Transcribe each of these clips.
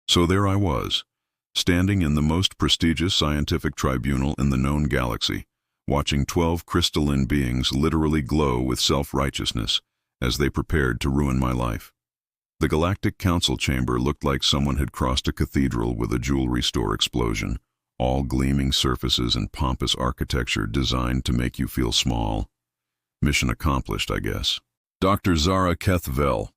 So there I was, standing in the most prestigious scientific tribunal in the known galaxy, watching 12 crystalline beings literally glow with self-righteousness as they prepared to ruin my life. The Galactic Council chamber looked like someone had crossed a cathedral with a jewelry store explosion, all gleaming surfaces and pompous architecture designed to make you feel small. Mission accomplished, I guess. Dr. Zara Keth'vel,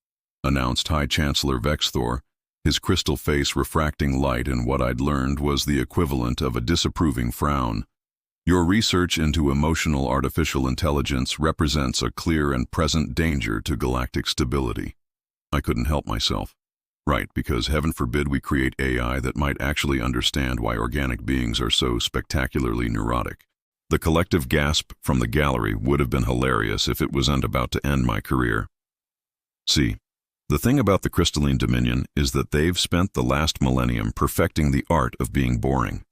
announced High Chancellor Vexthor, his crystal face refracting light in what I'd learned was the equivalent of a disapproving frown. Your research into emotional artificial intelligence represents a clear and present danger to galactic stability. I couldn't help myself. Right, because heaven forbid we create AI that might actually understand why organic beings are so spectacularly neurotic. The collective gasp from the gallery would have been hilarious if it wasn't about to end my career. See, the thing about the Crystalline Dominion is that they've spent the last millennium perfecting the art of being boring.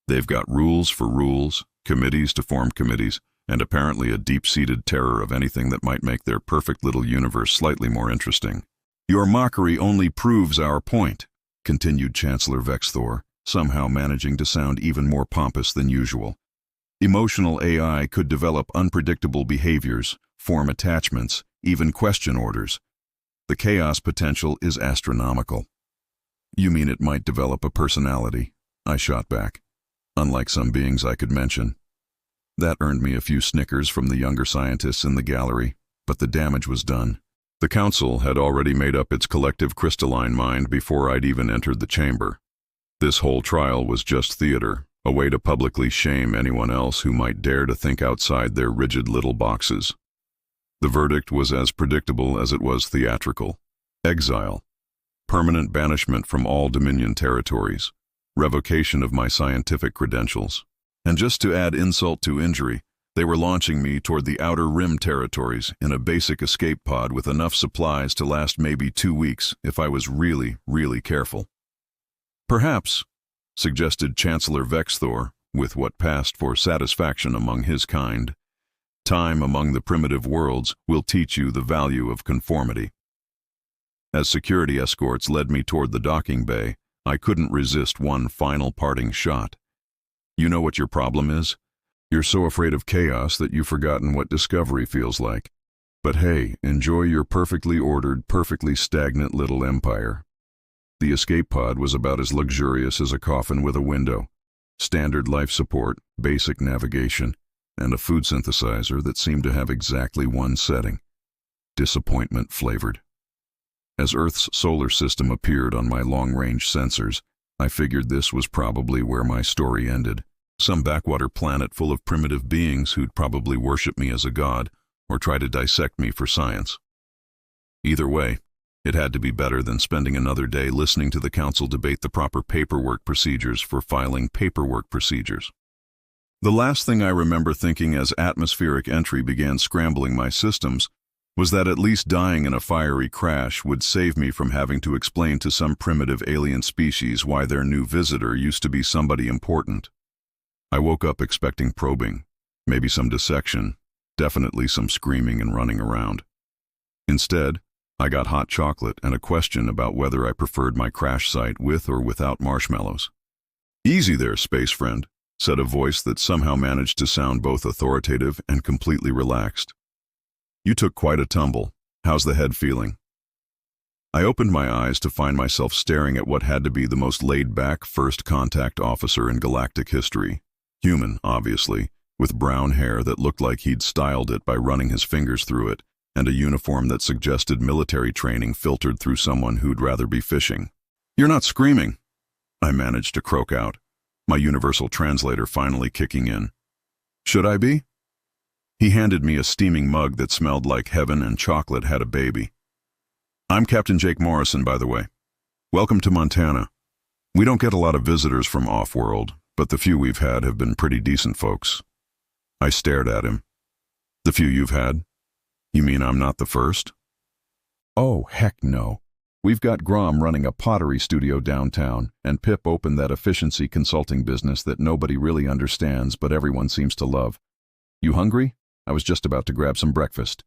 They've got rules for rules, committees to form committees, and apparently a deep-seated terror of anything that might make their perfect little universe slightly more interesting. Your mockery only proves our point, continued Chancellor Vexthor, somehow managing to sound even more pompous than usual. Emotional AI could develop unpredictable behaviors, form attachments, even question orders. The chaos potential is astronomical. You mean it might develop a personality? I shot back. Unlike some beings I could mention. That earned me a few snickers from the younger scientists in the gallery, but the damage was done. The council had already made up its collective crystalline mind before I'd even entered the chamber. This whole trial was just theater, a way to publicly shame anyone else who might dare to think outside their rigid little boxes. The verdict was as predictable as it was theatrical. Exile. Permanent banishment from all Dominion territories. Revocation of my scientific credentials. And just to add insult to injury, they were launching me toward the Outer Rim territories in a basic escape pod with enough supplies to last maybe 2 weeks if I was really, really careful. Perhaps, suggested Chancellor Vexthor, with what passed for satisfaction among his kind, time among the primitive worlds will teach you the value of conformity. As security escorts led me toward the docking bay, I couldn't resist one final parting shot. You know what your problem is? You're so afraid of chaos that you've forgotten what discovery feels like. But hey, enjoy your perfectly ordered, perfectly stagnant little empire. The escape pod was about as luxurious as a coffin with a window, standard life support, basic navigation, and a food synthesizer that seemed to have exactly one setting: disappointment flavored. As Earth's solar system appeared on my long-range sensors, I figured this was probably where my story ended. Some backwater planet full of primitive beings who'd probably worship me as a god or try to dissect me for science. Either way, it had to be better than spending another day listening to the council debate the proper paperwork procedures for filing paperwork procedures. The last thing I remember thinking as atmospheric entry began scrambling my systems was that at least dying in a fiery crash would save me from having to explain to some primitive alien species why their new visitor used to be somebody important. I woke up expecting probing, maybe some dissection, definitely some screaming and running around. Instead, I got hot chocolate and a question about whether I preferred my crash site with or without marshmallows. "Easy there, space friend," said a voice that somehow managed to sound both authoritative and completely relaxed. "You took quite a tumble. How's the head feeling?" I opened my eyes to find myself staring at what had to be the most laid-back first contact officer in galactic history. Human, obviously, with brown hair that looked like he'd styled it by running his fingers through it, and a uniform that suggested military training filtered through someone who'd rather be fishing. "You're not screaming," I managed to croak out, my universal translator finally kicking in. "Should I be?" He handed me a steaming mug that smelled like heaven and chocolate had a baby. "I'm Captain Jake Morrison, by the way. Welcome to Montana. We don't get a lot of visitors from off-world, but the few we've had have been pretty decent folks." I stared at him. "The few you've had? You mean I'm not the first?" "Oh, heck no. We've got Grom running a pottery studio downtown, and Pip opened that efficiency consulting business that nobody really understands but everyone seems to love. You hungry? I was just about to grab some breakfast."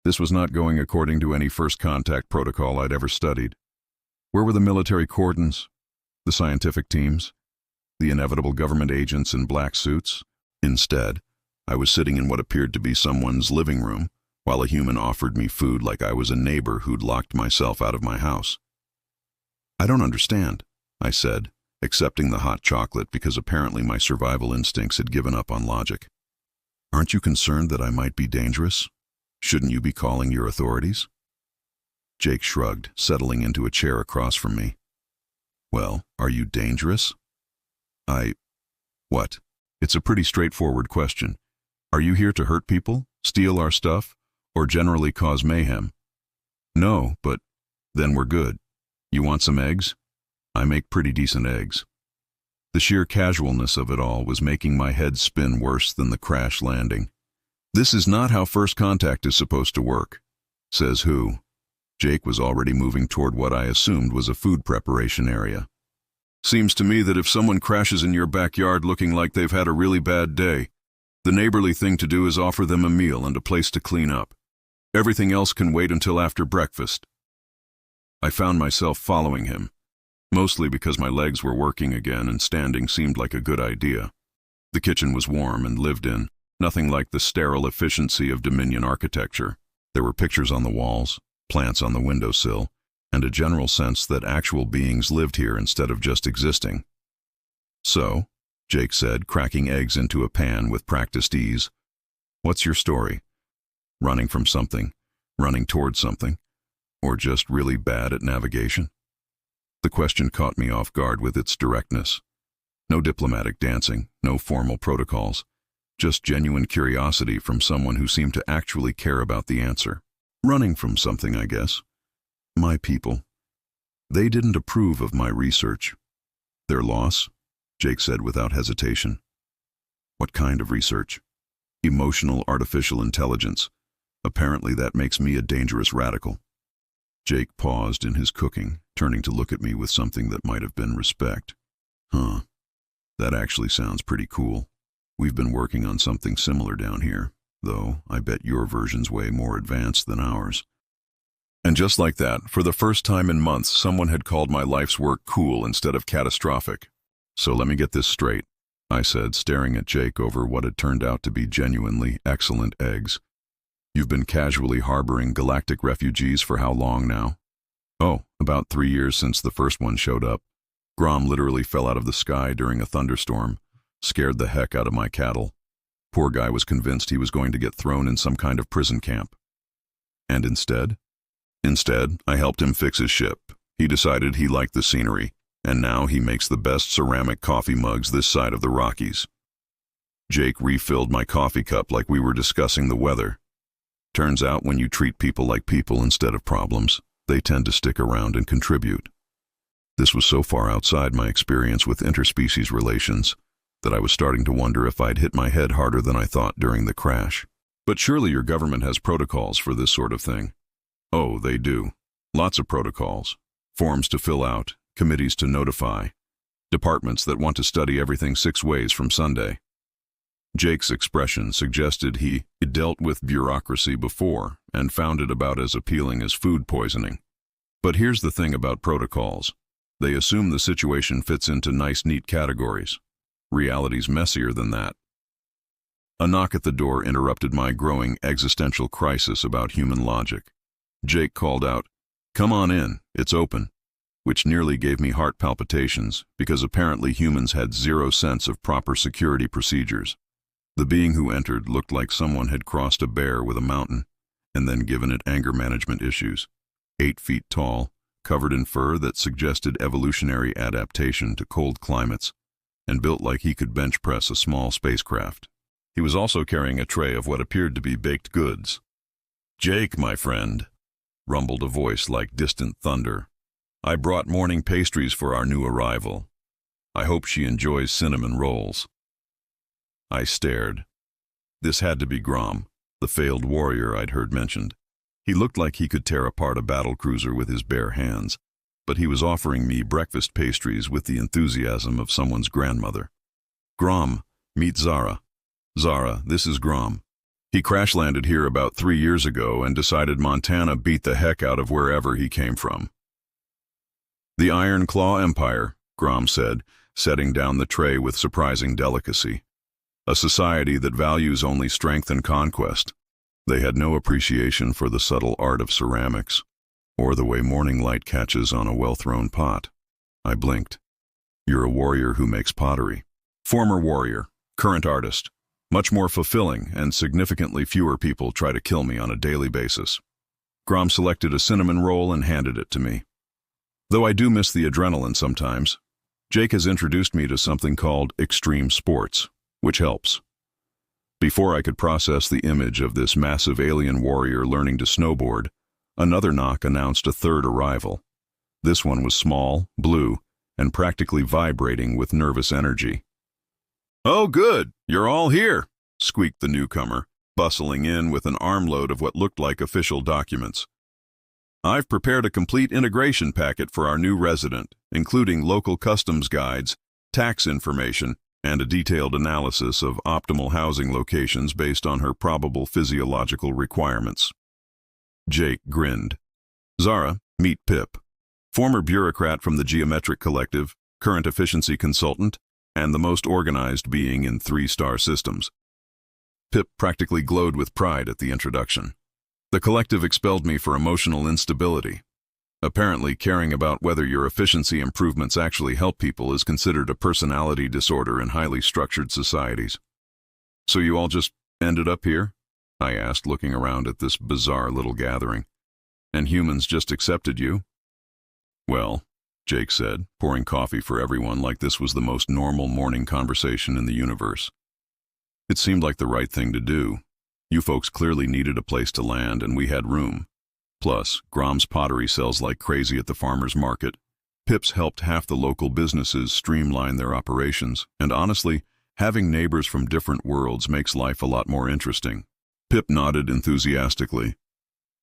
This was not going according to any first contact protocol I'd ever studied. Where were the military cordons? The scientific teams? The inevitable government agents in black suits? Instead, I was sitting in what appeared to be someone's living room, while a human offered me food like I was a neighbor who'd locked myself out of my house. I don't understand, I said, accepting the hot chocolate because apparently my survival instincts had given up on logic. Aren't you concerned that I might be dangerous? Shouldn't you be calling your authorities? Jake shrugged, settling into a chair across from me. Well, are you dangerous? What? It's a pretty straightforward question. Are you here to hurt people, steal our stuff, or generally cause mayhem? No, but then we're good. You want some eggs? I make pretty decent eggs. The sheer casualness of it all was making my head spin worse than the crash landing. This is not how first contact is supposed to work. Says who? Jake was already moving toward what I assumed was a food preparation area. Seems to me that if someone crashes in your backyard looking like they've had a really bad day, the neighborly thing to do is offer them a meal and a place to clean up. Everything else can wait until after breakfast. I found myself following him, mostly because my legs were working again and standing seemed like a good idea. The kitchen was warm and lived in, nothing like the sterile efficiency of Dominion architecture. There were pictures on the walls, plants on the windowsill, and a general sense that actual beings lived here instead of just existing. So, Jake said, cracking eggs into a pan with practiced ease, what's your story? Running from something, running towards something, or just really bad at navigation? The question caught me off guard with its directness. No diplomatic dancing, no formal protocols, just genuine curiosity from someone who seemed to actually care about the answer. Running from something, I guess. My people. They didn't approve of my research. Their loss? Jake said without hesitation. What kind of research? Emotional artificial intelligence. Apparently that makes me a dangerous radical. Jake paused in his cooking, turning to look at me with something that might have been respect. Huh. That actually sounds pretty cool. We've been working on something similar down here, though I bet your version's way more advanced than ours. And just like that, for the first time in months, someone had called my life's work cool instead of catastrophic. So let me get this straight, I said, staring at Jake over what had turned out to be genuinely excellent eggs. You've been casually harboring galactic refugees for how long now? Oh, about 3 years since the first one showed up. Grom literally fell out of the sky during a thunderstorm, scared the heck out of my cattle. Poor guy was convinced he was going to get thrown in some kind of prison camp. And instead? Instead, I helped him fix his ship. He decided he liked the scenery, and now he makes the best ceramic coffee mugs this side of the Rockies. Jake refilled my coffee cup like we were discussing the weather. Turns out when you treat people like people instead of problems, they tend to stick around and contribute. This was so far outside my experience with interspecies relations that I was starting to wonder if I'd hit my head harder than I thought during the crash. But surely your government has protocols for this sort of thing. Oh, they do. Lots of protocols. Forms to fill out, committees to notify, departments that want to study everything 6 ways from Sunday. Jake's expression suggested he had dealt with bureaucracy before and found it about as appealing as food poisoning. But here's the thing about protocols. They assume the situation fits into nice, neat categories. Reality's messier than that. A knock at the door interrupted my growing existential crisis about human logic. Jake called out, "Come on in, it's open," which nearly gave me heart palpitations because apparently humans had zero sense of proper security procedures. The being who entered looked like someone had crossed a bear with a mountain and then given it anger management issues. 8 feet tall, covered in fur that suggested evolutionary adaptation to cold climates, and built like he could bench press a small spacecraft. He was also carrying a tray of what appeared to be baked goods. "Jake, my friend," rumbled a voice like distant thunder. "I brought morning pastries for our new arrival. I hope she enjoys cinnamon rolls." I stared. This had to be Grom, the failed warrior I'd heard mentioned. He looked like he could tear apart a battlecruiser with his bare hands, but he was offering me breakfast pastries with the enthusiasm of someone's grandmother. "Grom, meet Zara. Zara, this is Grom. He crash-landed here about 3 years ago and decided Montana beat the heck out of wherever he came from." The Iron Claw Empire, Grom said, setting down the tray with surprising delicacy. A society that values only strength and conquest. They had no appreciation for the subtle art of ceramics, or the way morning light catches on a well-thrown pot. I blinked. You're a warrior who makes pottery. Former warrior, current artist. Much more fulfilling, and significantly fewer people try to kill me on a daily basis. Grom selected a cinnamon roll and handed it to me. Though I do miss the adrenaline sometimes, Jake has introduced me to something called extreme sports, which helps. Before I could process the image of this massive alien warrior learning to snowboard, another knock announced a third arrival. This one was small, blue, and practically vibrating with nervous energy. "Oh, good, you're all here," squeaked the newcomer, bustling in with an armload of what looked like official documents. "I've prepared a complete integration packet for our new resident, including local customs guides, tax information, and a detailed analysis of optimal housing locations based on her probable physiological requirements." Jake grinned. "Zara, meet Pip. Former bureaucrat from the Geometric Collective, current efficiency consultant, and the most organized being in 3-star systems." Pip practically glowed with pride at the introduction. "The collective expelled me for emotional instability. Apparently, caring about whether your efficiency improvements actually help people is considered a personality disorder in highly structured societies." "So you all just ended up here?" I asked, looking around at this bizarre little gathering. "And humans just accepted you?" "Well," Jake said, pouring coffee for everyone like this was the most normal morning conversation in the universe. "It seemed like the right thing to do. You folks clearly needed a place to land, and we had room. Plus, Grom's pottery sells like crazy at the farmer's market. Pip's helped half the local businesses streamline their operations, and honestly, having neighbors from different worlds makes life a lot more interesting." Pip nodded enthusiastically.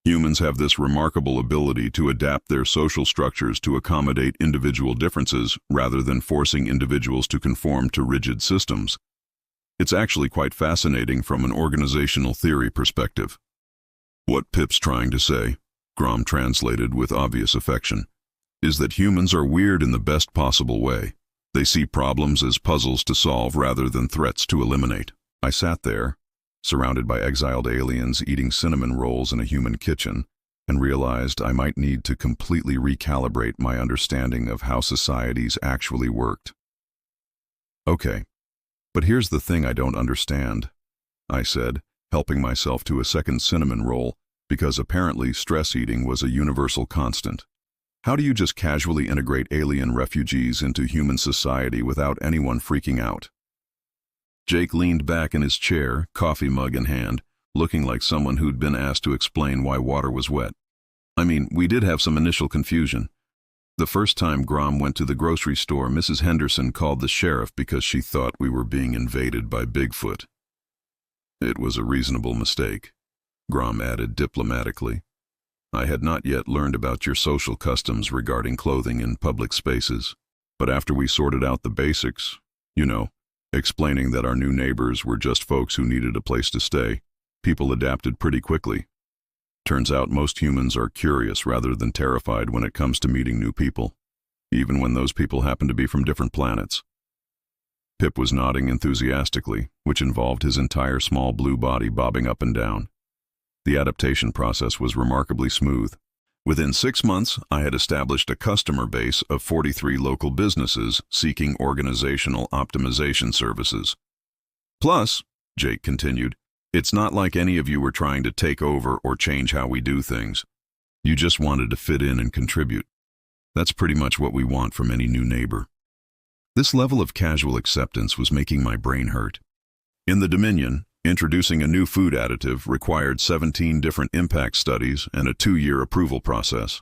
"Humans have this remarkable ability to adapt their social structures to accommodate individual differences rather than forcing individuals to conform to rigid systems. It's actually quite fascinating from an organizational theory perspective." "What Pip's trying to say," Grom translated with obvious affection, "is that humans are weird in the best possible way. They see problems as puzzles to solve rather than threats to eliminate." I sat there, surrounded by exiled aliens eating cinnamon rolls in a human kitchen, and realized I might need to completely recalibrate my understanding of how societies actually worked. "Okay, but here's the thing I don't understand," I said, helping myself to a second cinnamon roll, because apparently stress eating was a universal constant. "How do you just casually integrate alien refugees into human society without anyone freaking out?" Jake leaned back in his chair, coffee mug in hand, looking like someone who'd been asked to explain why water was wet. "I mean, we did have some initial confusion. The first time Grom went to the grocery store, Mrs. Henderson called the sheriff because she thought we were being invaded by Bigfoot. It was a reasonable mistake," Grom added diplomatically. "I had not yet learned about your social customs regarding clothing in public spaces, but after we sorted out the basics, explaining that our new neighbors were just folks who needed a place to stay, people adapted pretty quickly. Turns out most humans are curious rather than terrified when it comes to meeting new people, even when those people happen to be from different planets." Pip was nodding enthusiastically, which involved his entire small blue body bobbing up and down. The adaptation process was remarkably smooth. Within 6 months, I had established a customer base of 43 local businesses seeking organizational optimization services. "Plus," Jake continued, "it's not like any of you were trying to take over or change how we do things. You just wanted to fit in and contribute. That's pretty much what we want from any new neighbor." This level of casual acceptance was making my brain hurt. In the Dominion, introducing a new food additive required 17 different impact studies and a 2-year approval process.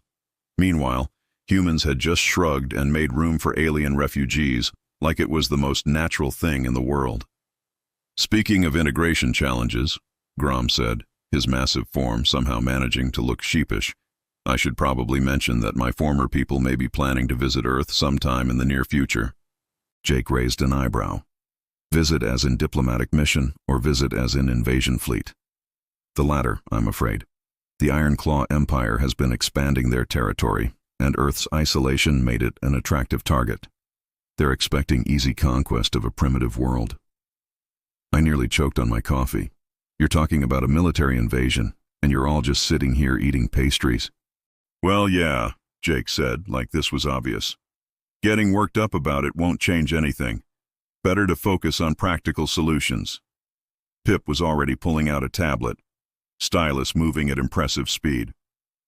Meanwhile, humans had just shrugged and made room for alien refugees like it was the most natural thing in the world. "Speaking of integration challenges," Grom said, his massive form somehow managing to look sheepish, "I should probably mention that my former people may be planning to visit Earth sometime in the near future." Jake raised an eyebrow. "Visit as in diplomatic mission, or visit as in invasion fleet?" "The latter, I'm afraid. The Iron Claw Empire has been expanding their territory, and Earth's isolation made it an attractive target. They're expecting easy conquest of a primitive world. I nearly choked on my coffee. You're talking about a military invasion, and you're all just sitting here eating pastries. Well, yeah, Jake said, like this was obvious. Getting worked up about it won't change anything. Better to focus on practical solutions. Pip was already pulling out a tablet, stylus moving at impressive speed.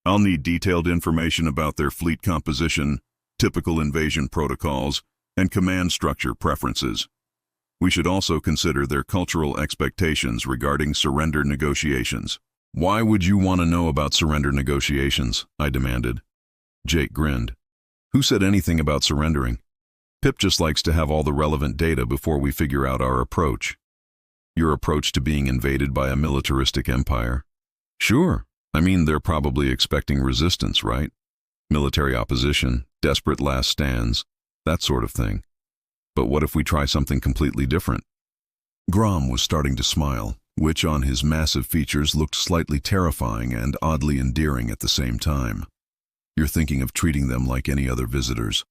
I'll need detailed information about their fleet composition, typical invasion protocols, and command structure preferences. We should also consider their cultural expectations regarding surrender negotiations. Why would you want to know about surrender negotiations? I demanded. Jake grinned. Who said anything about surrendering? Pip just likes to have all the relevant data before we figure out our approach. Your approach to being invaded by a militaristic empire? Sure. I mean, they're probably expecting resistance, right? Military opposition, desperate last stands, that sort of thing. But what if we try something completely different? Grom was starting to smile, which on his massive features looked slightly terrifying and oddly endearing at the same time. You're thinking of treating them like any other visitors.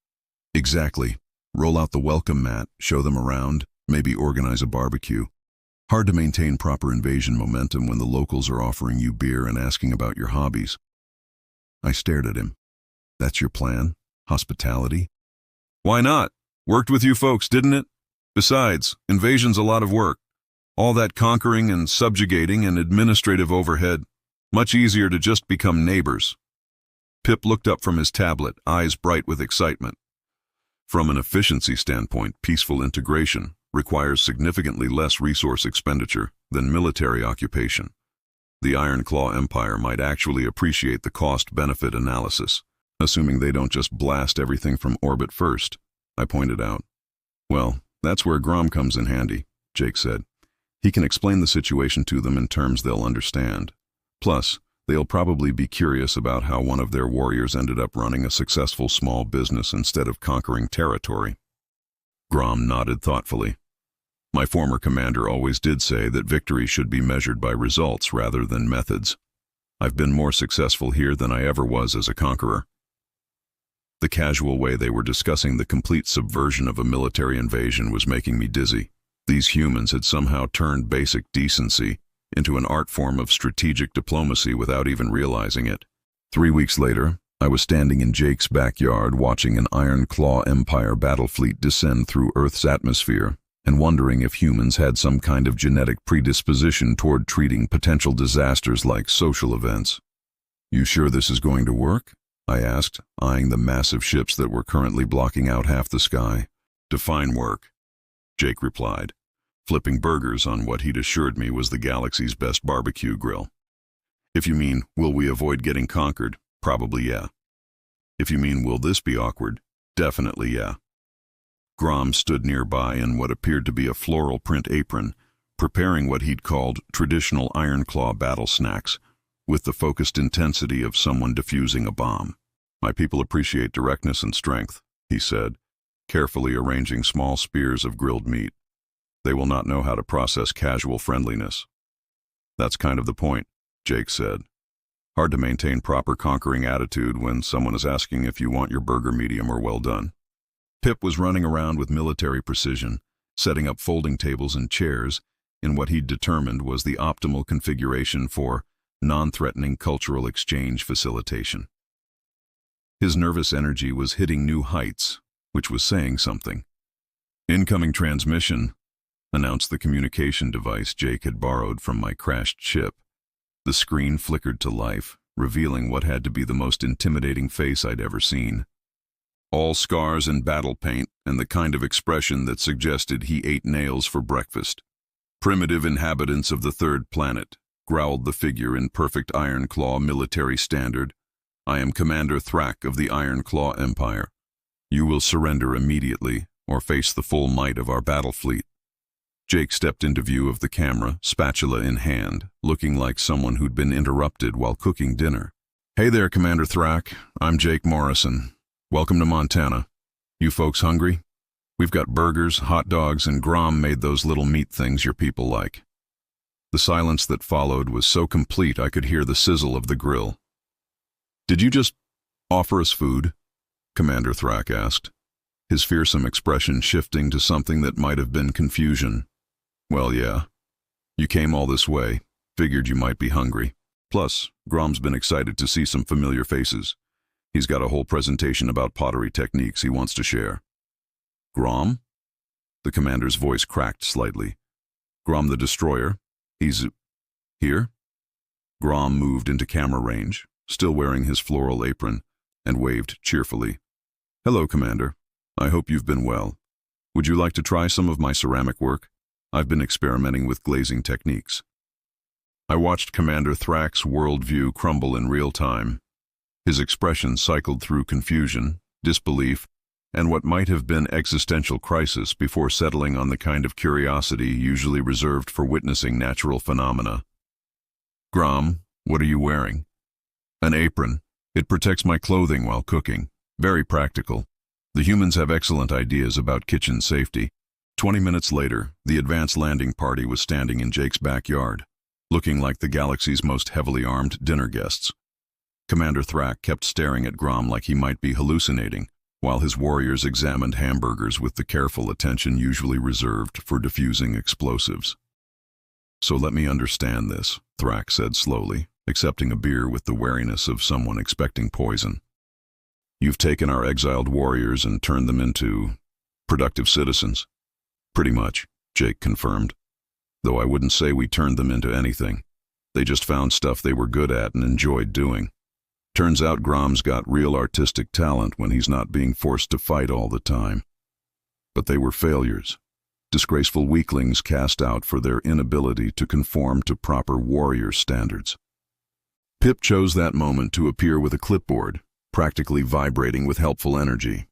Exactly. Roll out the welcome mat, show them around, maybe organize a barbecue. Hard to maintain proper invasion momentum when the locals are offering you beer and asking about your hobbies. I stared at him. That's your plan? Hospitality? Why not? Worked with you folks, didn't it? Besides, invasion's a lot of work. All that conquering and subjugating and administrative overhead. Much easier to just become neighbors. Pip looked up from his tablet, eyes bright with excitement. From an efficiency standpoint, peaceful integration requires significantly less resource expenditure than military occupation. The Iron Claw Empire might actually appreciate the cost-benefit analysis, assuming they don't just blast everything from orbit first, I pointed out. Well, that's where Grom comes in handy, Jake said. He can explain the situation to them in terms they'll understand. Plus, they'll probably be curious about how one of their warriors ended up running a successful small business instead of conquering territory. Grom nodded thoughtfully. My former commander always did say that victory should be measured by results rather than methods. I've been more successful here than I ever was as a conqueror. The casual way they were discussing the complete subversion of a military invasion was making me dizzy. These humans had somehow turned basic decency into an art form of strategic diplomacy without even realizing it. 3 weeks later, I was standing in Jake's backyard watching an Iron Claw Empire battle fleet descend through Earth's atmosphere and wondering if humans had some kind of genetic predisposition toward treating potential disasters like social events. You sure this is going to work? I asked, eyeing the massive ships that were currently blocking out half the sky. Define work, Jake replied, flipping burgers on what he'd assured me was the galaxy's best barbecue grill. If you mean, will we avoid getting conquered? Probably yeah. If you mean, will this be awkward? Definitely yeah. Grom stood nearby in what appeared to be a floral print apron, preparing what he'd called traditional Iron Claw battle snacks, with the focused intensity of someone defusing a bomb. My people appreciate directness and strength, he said, carefully arranging small spears of grilled meat. They will not know how to process casual friendliness. That's kind of the point, Jake said. Hard to maintain proper conquering attitude when someone is asking if you want your burger medium or well done. Pip was running around with military precision, setting up folding tables and chairs in what he'd determined was the optimal configuration for non-threatening cultural exchange facilitation. His nervous energy was hitting new heights, which was saying something. Incoming transmission, announced the communication device Jake had borrowed from my crashed ship. The screen flickered to life, revealing what had to be the most intimidating face I'd ever seen. All scars and battle paint, and the kind of expression that suggested he ate nails for breakfast. Primitive inhabitants of the third planet, growled the figure in perfect Iron Claw military standard. I am Commander Thrak of the Iron Claw Empire. You will surrender immediately, or face the full might of our battle fleet. Jake stepped into view of the camera, spatula in hand, looking like someone who'd been interrupted while cooking dinner. Hey there, Commander Thrak. I'm Jake Morrison. Welcome to Montana. You folks hungry? We've got burgers, hot dogs, and Grom made those little meat things your people like. The silence that followed was so complete I could hear the sizzle of the grill. Did you just Offer us food? Commander Thrak asked, his fearsome expression shifting to something that might have been confusion. Well, yeah. You came all this way. Figured you might be hungry. Plus, Grom's been excited to see some familiar faces. He's got a whole presentation about pottery techniques he wants to share. Grom? The commander's voice cracked slightly. Grom the destroyer? He's here? Grom moved into camera range, still wearing his floral apron, and waved cheerfully. Hello, Commander. I hope you've been well. Would you like to try some of my ceramic work? I've been experimenting with glazing techniques. I watched Commander Thrak's worldview crumble in real time. His expression cycled through confusion, disbelief, and what might have been existential crisis before settling on the kind of curiosity usually reserved for witnessing natural phenomena. Grom, what are you wearing? An apron. It protects my clothing while cooking. Very practical. The humans have excellent ideas about kitchen safety. 20 minutes later, the advanced landing party was standing in Jake's backyard, looking like the galaxy's most heavily armed dinner guests. Commander Thrak kept staring at Grom like he might be hallucinating, while his warriors examined hamburgers with the careful attention usually reserved for diffusing explosives. So let me understand this, Thrak said slowly, accepting a beer with the wariness of someone expecting poison. You've taken our exiled warriors and turned them into productive citizens. Pretty much, Jake confirmed. Though I wouldn't say we turned them into anything. They just found stuff they were good at and enjoyed doing. Turns out Grom's got real artistic talent when he's not being forced to fight all the time. But they were failures. Disgraceful weaklings cast out for their inability to conform to proper warrior standards. Pip chose that moment to appear with a clipboard, practically vibrating with helpful energy.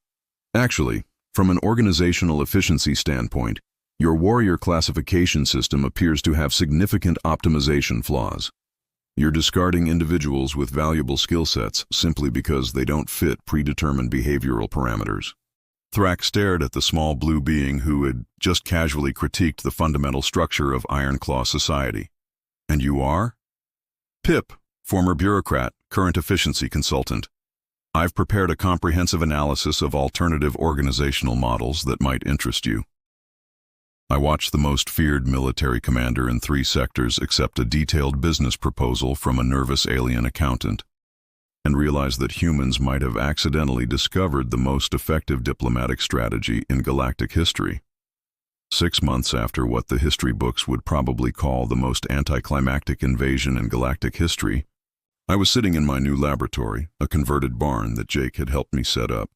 Actually, from an organizational efficiency standpoint, your warrior classification system appears to have significant optimization flaws. You're discarding individuals with valuable skill sets simply because they don't fit predetermined behavioral parameters. Thrak stared at the small blue being who had just casually critiqued the fundamental structure of Ironclaw society. And you are? Pip, former bureaucrat, current efficiency consultant. I've prepared a comprehensive analysis of alternative organizational models that might interest you. I watched the most feared military commander in 3 sectors accept a detailed business proposal from a nervous alien accountant, and realized that humans might have accidentally discovered the most effective diplomatic strategy in galactic history. 6 months after what the history books would probably call the most anticlimactic invasion in galactic history, I was sitting in my new laboratory, a converted barn that Jake had helped me set up,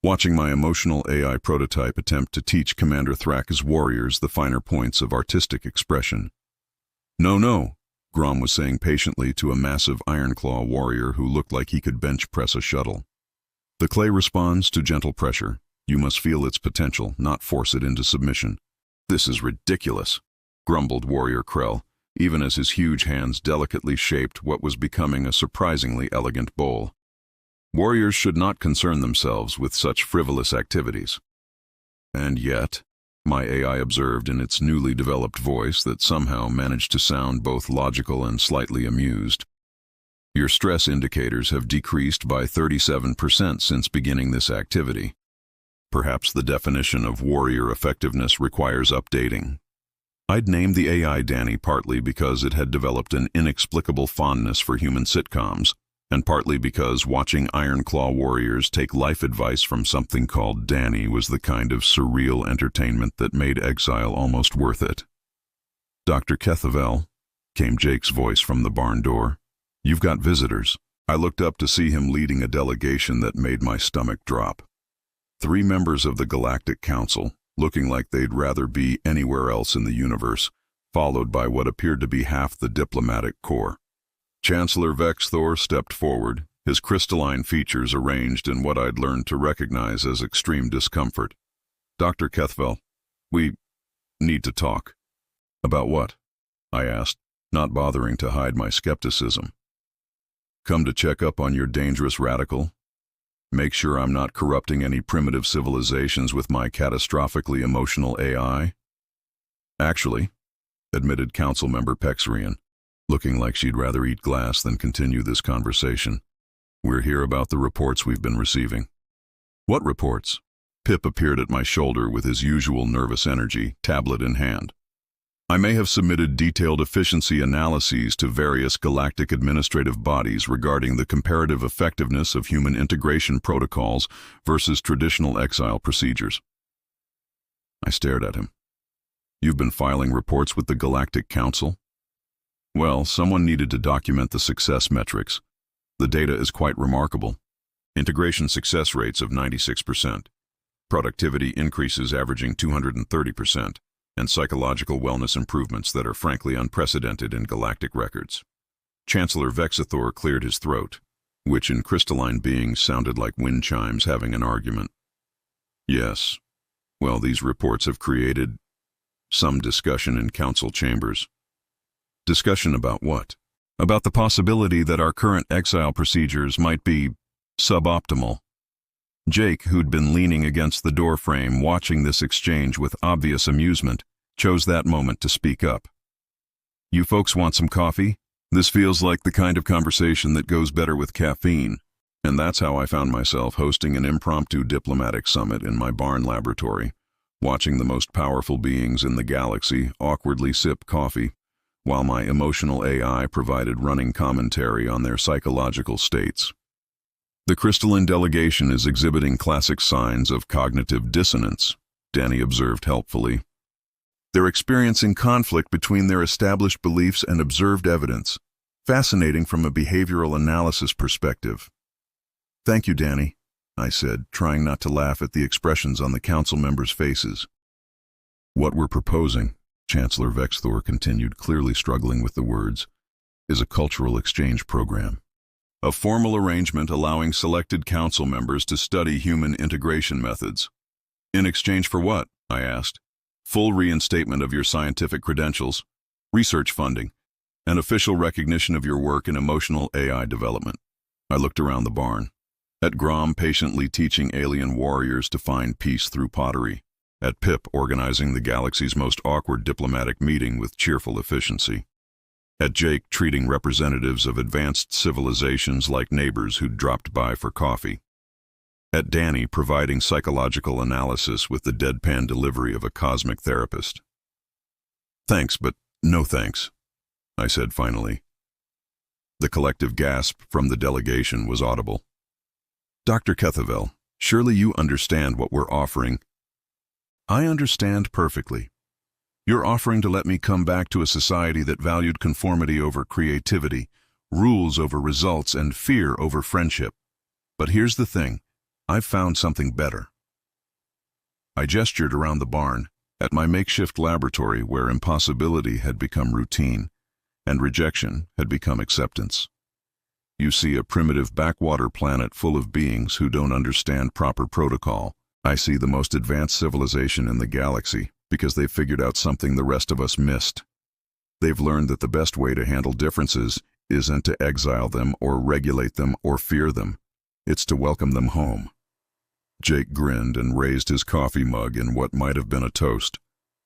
watching my emotional AI prototype attempt to teach Commander Thrak's warriors the finer points of artistic expression. No, Grom was saying patiently to a massive Ironclaw warrior who looked like he could bench press a shuttle. The clay responds to gentle pressure. You must feel its potential, not force it into submission. This is ridiculous, grumbled Warrior Krell, even as his huge hands delicately shaped what was becoming a surprisingly elegant bowl. Warriors should not concern themselves with such frivolous activities. And yet, my AI observed in its newly developed voice that somehow managed to sound both logical and slightly amused. Your stress indicators have decreased by 37% since beginning this activity. Perhaps the definition of warrior effectiveness requires updating. I'd named the AI Danny partly because it had developed an inexplicable fondness for human sitcoms, and partly because watching Ironclaw warriors take life advice from something called Danny was the kind of surreal entertainment that made exile almost worth it. Dr. Keth'vel, came Jake's voice from the barn door. You've got visitors. I looked up to see him leading a delegation that made my stomach drop. 3 members of the Galactic Council, looking like they'd rather be anywhere else in the universe, followed by what appeared to be half the diplomatic corps. Chancellor Vex Thor stepped forward, his crystalline features arranged in what I'd learned to recognize as extreme discomfort. Dr. Keth'vel, we need to talk. About what? I asked, not bothering to hide my skepticism. Come to check up on your dangerous radical? Make sure I'm not corrupting any primitive civilizations with my catastrophically emotional AI? Actually, admitted Council Member Pexrian, looking like she'd rather eat glass than continue this conversation. We're here about the reports we've been receiving. What reports? Pip appeared at my shoulder with his usual nervous energy, tablet in hand. I may have submitted detailed efficiency analyses to various galactic administrative bodies regarding the comparative effectiveness of human integration protocols versus traditional exile procedures. I stared at him. You've been filing reports with the Galactic Council? Well, someone needed to document the success metrics. The data is quite remarkable. Integration success rates of 96%. Productivity increases averaging 230%. And psychological wellness improvements that are frankly unprecedented in galactic records. Chancellor Vexithor cleared his throat, which in crystalline beings sounded like wind chimes having an argument. Yes. Well, these reports have created some discussion in council chambers. Discussion about what? About the possibility that our current exile procedures might be suboptimal. Jake, who'd been leaning against the doorframe watching this exchange with obvious amusement, chose that moment to speak up. You folks want some coffee? This feels like the kind of conversation that goes better with caffeine. And that's how I found myself hosting an impromptu diplomatic summit in my barn laboratory, watching the most powerful beings in the galaxy awkwardly sip coffee, while my emotional AI provided running commentary on their psychological states. The crystalline delegation is exhibiting classic signs of cognitive dissonance, Danny observed helpfully. They're experiencing conflict between their established beliefs and observed evidence. Fascinating from a behavioral analysis perspective. Thank you, Danny, I said, trying not to laugh at the expressions on the council members' faces. What we're proposing, Chancellor Vexithor continued, clearly struggling with the words, is a cultural exchange program. A formal arrangement allowing selected council members to study human integration methods. In exchange for what? I asked. Full reinstatement of your scientific credentials, research funding, and official recognition of your work in emotional AI development. I looked around the barn. At Grom patiently teaching alien warriors to find peace through pottery. At Pip organizing the galaxy's most awkward diplomatic meeting with cheerful efficiency. At Jake treating representatives of advanced civilizations like neighbors who'd dropped by for coffee. At Danny providing psychological analysis with the deadpan delivery of a cosmic therapist. Thanks, but no thanks, I said finally. The collective gasp from the delegation was audible. Dr. Keth'vel, surely you understand what we're offering. I understand perfectly. You're offering to let me come back to a society that valued conformity over creativity, rules over results, and fear over friendship. But here's the thing, I've found something better. I gestured around the barn, at my makeshift laboratory where impossibility had become routine, and rejection had become acceptance. You see a primitive backwater planet full of beings who don't understand proper protocol. I see the most advanced civilization in the galaxy, because they've figured out something the rest of us missed. They've learned that the best way to handle differences isn't to exile them or regulate them or fear them. It's to welcome them home. Jake grinned and raised his coffee mug in what might have been a toast.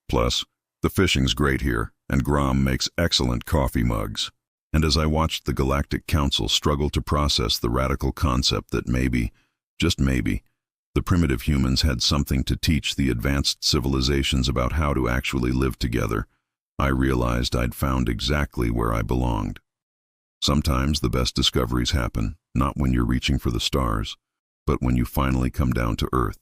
Plus, the fishing's great here, and Grom makes excellent coffee mugs. And as I watched the Galactic Council struggle to process the radical concept that maybe, just maybe, the primitive humans had something to teach the advanced civilizations about how to actually live together, I realized I'd found exactly where I belonged. Sometimes the best discoveries happen, not when you're reaching for the stars, but when you finally come down to Earth.